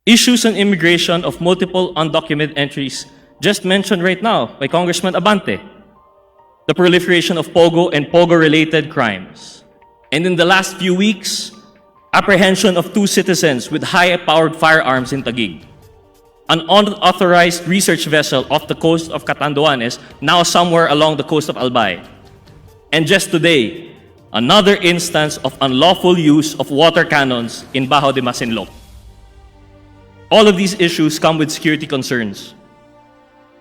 Issues on immigration of multiple undocumented entries just mentioned right now by Congressman Abante. The proliferation of POGO and POGO-related crimes. And in the last few weeks, apprehension of 2 citizens with high-powered firearms in Taguig. An unauthorized research vessel off the coast of Catanduanes, now somewhere along the coast of Albay. And just today, another instance of unlawful use of water cannons in Bajo de Masinloc. All of these issues come with security concerns.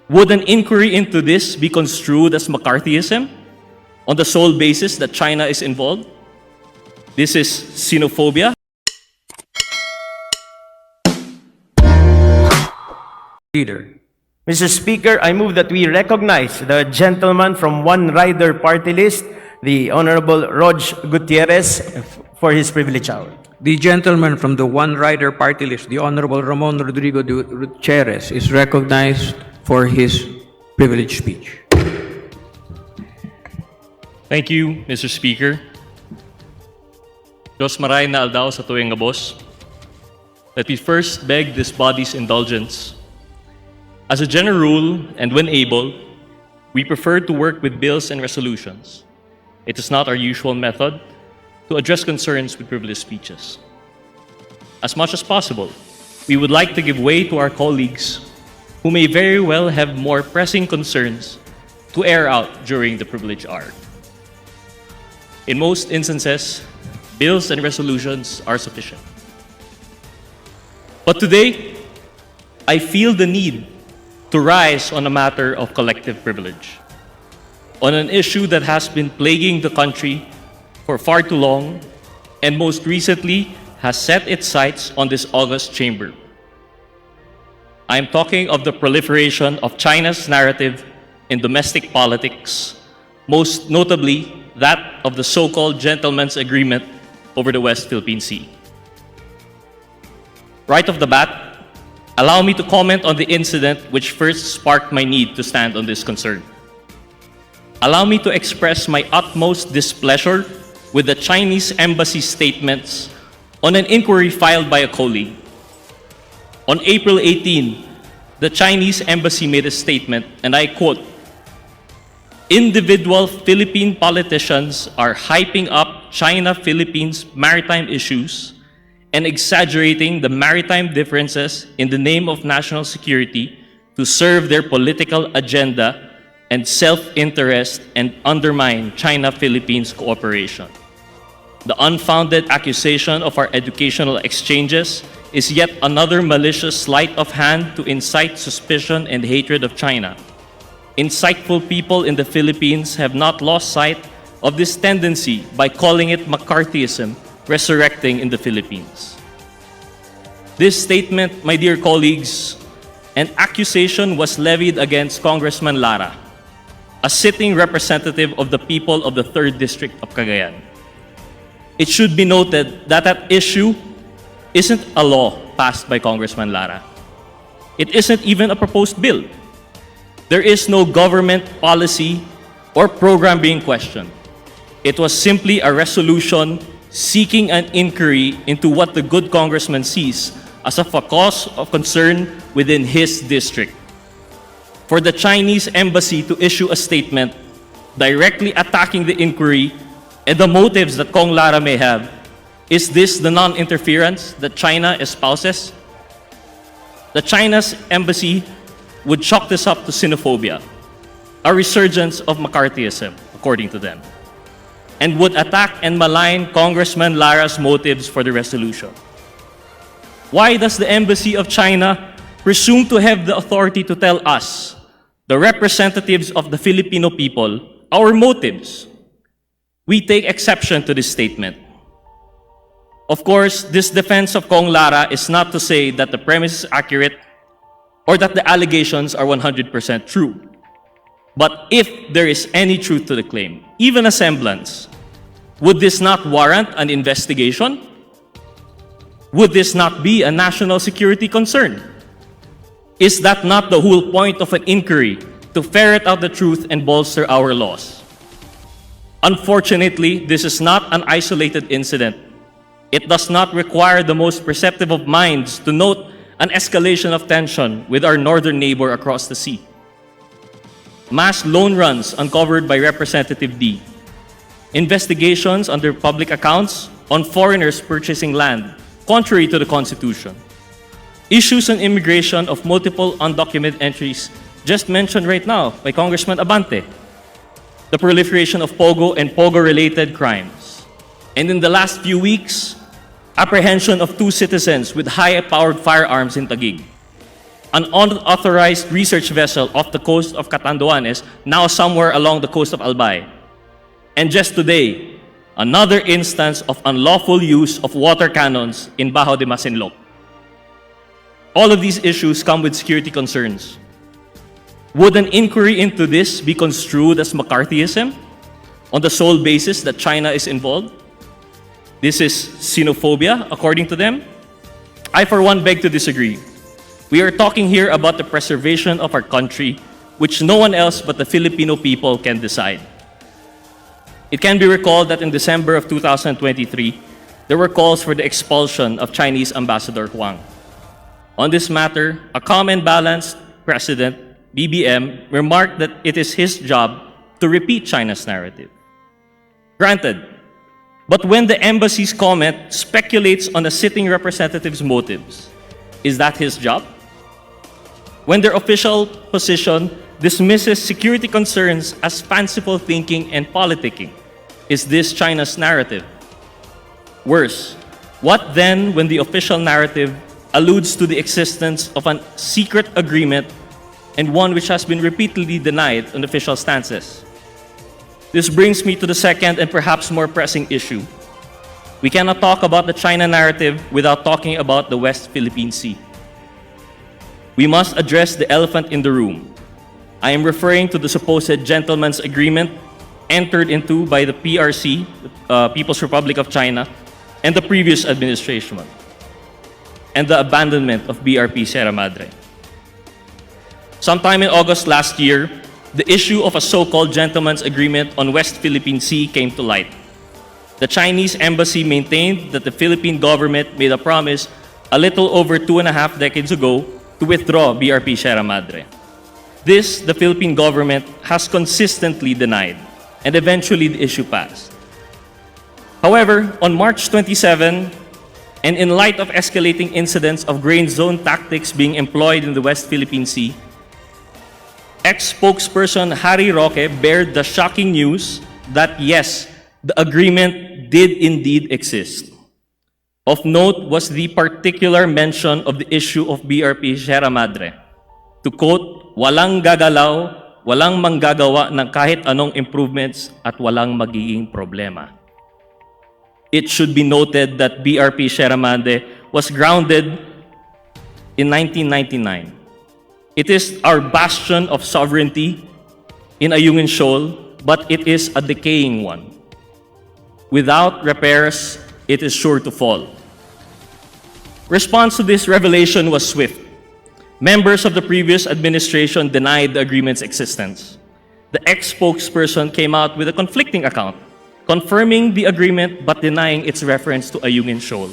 Would an inquiry into this be construed as McCarthyism on the sole basis that China is involved? This is xenophobia. Leader. Mr. Speaker, I move that we recognize the gentleman from One Rider Party List, the Honorable Rog Gutierrez, for his privilege hour. The gentleman from the One Rider Party List, the Honorable Ramon Rodrigo Gutierrez, is recognized for his privileged speech. Thank you, Mr. Speaker. Diyos maray na aldaw sa tuwing ngabos. Let me first beg this body's indulgence. As a general rule, and when able, we prefer to work with bills and resolutions. It is not our usual method to address concerns with privileged speeches. As much as possible, we would like to give way to our colleagues who may very well have more pressing concerns to air out during the privilege hour. In most instances, bills and resolutions are sufficient. But today, I feel the need to rise on a matter of collective privilege, on an issue that has been plaguing the country for far too long, and most recently has set its sights on this august chamber. I am talking of the proliferation of China's narrative in domestic politics, most notably that of the so-called gentleman's agreement over the West Philippine Sea. Right off the bat, allow me to comment on the incident which first sparked my need to stand on this concern. Allow me to express my utmost displeasure with the Chinese embassy's statements on an inquiry filed by a colleague. On April 18, the Chinese embassy made a statement, and I quote, "Individual Philippine politicians are hyping up China-Philippines maritime issues and exaggerating the maritime differences in the name of national security to serve their political agenda and self-interest and undermine China-Philippines cooperation. The unfounded accusation of our educational exchanges is yet another malicious sleight of hand to incite suspicion and hatred of China. Insightful people in the Philippines have not lost sight of this tendency by calling it McCarthyism resurrecting in the Philippines." This statement, my dear colleagues, an accusation was levied against Congressman Lara, a sitting representative of the people of the 3rd District of Cagayan. It should be noted that that issue isn't a law passed by Congressman Lara. It isn't even a proposed bill. There is no government policy or program being questioned. It was simply a resolution seeking an inquiry into what the good congressman sees as a cause of concern within his district. For the Chinese embassy to issue a statement directly attacking the inquiry and the motives that Kong Lara may have, is this the non-interference that China espouses? The China's embassy would chalk this up to xenophobia, a resurgence of McCarthyism, according to them, and would attack and malign Congressman Lara's motives for the resolution. Why does the Embassy of China presume to have the authority to tell us, the representatives of the Filipino people, our motives? We take exception to this statement. Of course, this defense of Kong Lara is not to say that the premise is accurate or that the allegations are 100% true. But if there is any truth to the claim, even a semblance, would this not warrant an investigation? Would this not be a national security concern? Is that not the whole point of an inquiry, to ferret out the truth and bolster our laws? Unfortunately, this is not an isolated incident. It does not require the most perceptive of minds to note an escalation of tension with our northern neighbor across the sea, mass loan runs uncovered by Representative D, investigations under public accounts on foreigners purchasing land contrary to the Constitution, issues on immigration of multiple undocumented entries just mentioned right now by Congressman Abante, the proliferation of POGO and POGO-related crimes, and in the last few weeks, apprehension of 2 citizens with high-powered firearms in Taguig, an unauthorized research vessel off the coast of Catanduanes, now somewhere along the coast of Albay, and just today, another instance of unlawful use of water cannons in Bajo de Masinloc. All of these issues come with security concerns. Would an inquiry into this be construed as McCarthyism on the sole basis that China is involved? This is xenophobia, according to them? I, for one, beg to disagree. We are talking here about the preservation of our country, which no one else but the Filipino people can decide. It can be recalled that in December of 2023, there were calls for the expulsion of Chinese Ambassador Huang. On this matter, a calm and balanced President, BBM, remarked that it is his job to repeat China's narrative. Granted, but when the embassy's comment speculates on a sitting representative's motives, is that his job? When their official position dismisses security concerns as fanciful thinking and politicking, is this China's narrative? Worse, what then when the official narrative alludes to the existence of a secret agreement and one which has been repeatedly denied on official stances? This brings me to the second and perhaps more pressing issue. We cannot talk about the China narrative without talking about the West Philippine Sea. We must address the elephant in the room. I am referring to the supposed gentleman's agreement entered into by the PRC, People's Republic of China, and the previous administration, and the abandonment of BRP Sierra Madre. Sometime in August last year, the issue of a so-called gentleman's agreement on West Philippine Sea came to light. The Chinese embassy maintained that the Philippine government made a promise a little over 2.5 decades ago to withdraw BRP Sierra Madre. This, the Philippine government has consistently denied, and eventually the issue passed. However, on March 27, and in light of escalating incidents of grain zone tactics being employed in the West Philippine Sea, ex-spokesperson Harry Roque bared the shocking news that yes, the agreement did indeed exist. Of note was the particular mention of the issue of BRP Sierra Madre. To quote, "Walang gagalaw, walang manggagawa ng kahit anong improvements at walang magiging problema." It should be noted that BRP Sierra Madre was grounded in 1999. It is our bastion of sovereignty in Ayungin Shoal, but it is a decaying one. Without repairs, it is sure to fall. Response to this revelation was swift. Members of the previous administration denied the agreement's existence. The ex-spokesperson came out with a conflicting account, confirming the agreement but denying its reference to Ayungin Shoal.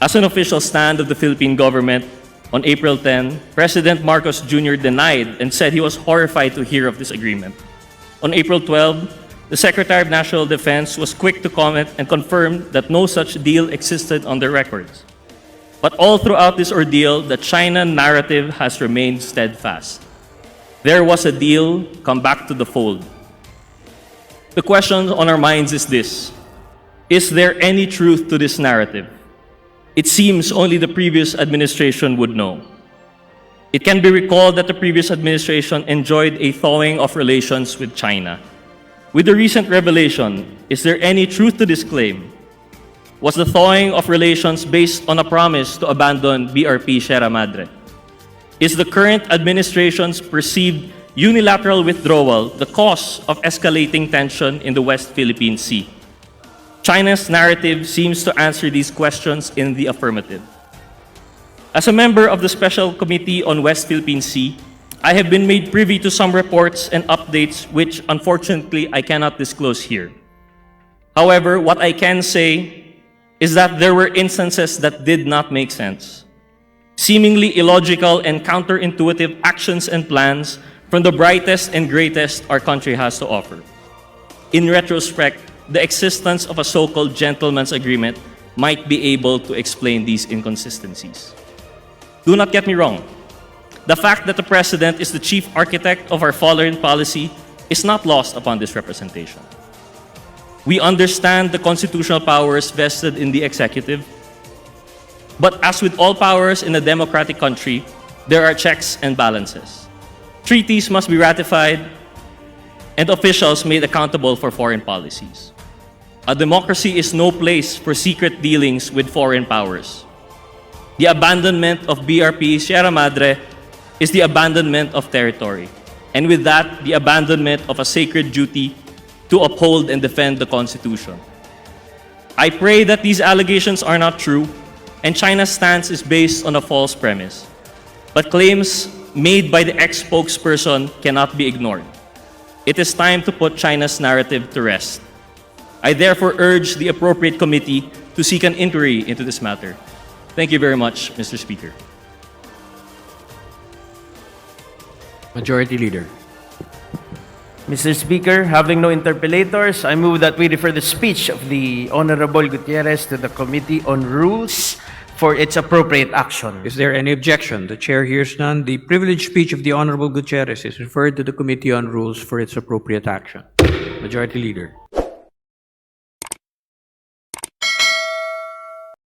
As an official stand of the Philippine government, on April 10, President Marcos Jr. denied and said he was horrified to hear of this agreement. On April 12, the Secretary of National Defense was quick to comment and confirmed that no such deal existed on their records. But all throughout this ordeal, the China narrative has remained steadfast. There was a deal, come back to the fold. The question on our minds is this: is there any truth to this narrative? It seems only the previous administration would know. It can be recalled that the previous administration enjoyed a thawing of relations with China. With the recent revelation, is there any truth to this claim? Was the thawing of relations based on a promise to abandon BRP Sierra Madre? Is the current administration's perceived unilateral withdrawal the cause of escalating tension in the West Philippine Sea? China's narrative seems to answer these questions in the affirmative. As a member of the Special Committee on West Philippine Sea, I have been made privy to some reports and updates which, unfortunately, I cannot disclose here. However, what I can say is that there were instances that did not make sense. seemingly illogical and counterintuitive actions and plans from the brightest and greatest our country has to offer. In retrospect, the existence of a so-called gentleman's agreement might be able to explain these inconsistencies. Do not get me wrong. The fact that the President is the chief architect of our foreign policy is not lost upon this representation. We understand the constitutional powers vested in the executive, but as with all powers in a democratic country, there are checks and balances. Treaties must be ratified and officials made accountable for foreign policies. A democracy is no place for secret dealings with foreign powers. The abandonment of BRP Sierra Madre is the abandonment of territory, and with that, the abandonment of a sacred duty to uphold and defend the Constitution. I pray that these allegations are not true, and China's stance is based on a false premise. But claims made by the ex-spokesperson cannot be ignored. It is time to put China's narrative to rest. I therefore urge the appropriate committee to seek an inquiry into this matter. Thank you very much, Mr. Speaker. Majority Leader. Mr. Speaker, having no interpellators, I move that we refer the speech of the Honorable Gutierrez to the Committee on Rules for its appropriate action. Is there any objection? The Chair hears none. The privileged speech of the Honorable Gutierrez is referred to the Committee on Rules for its appropriate action. Majority Leader.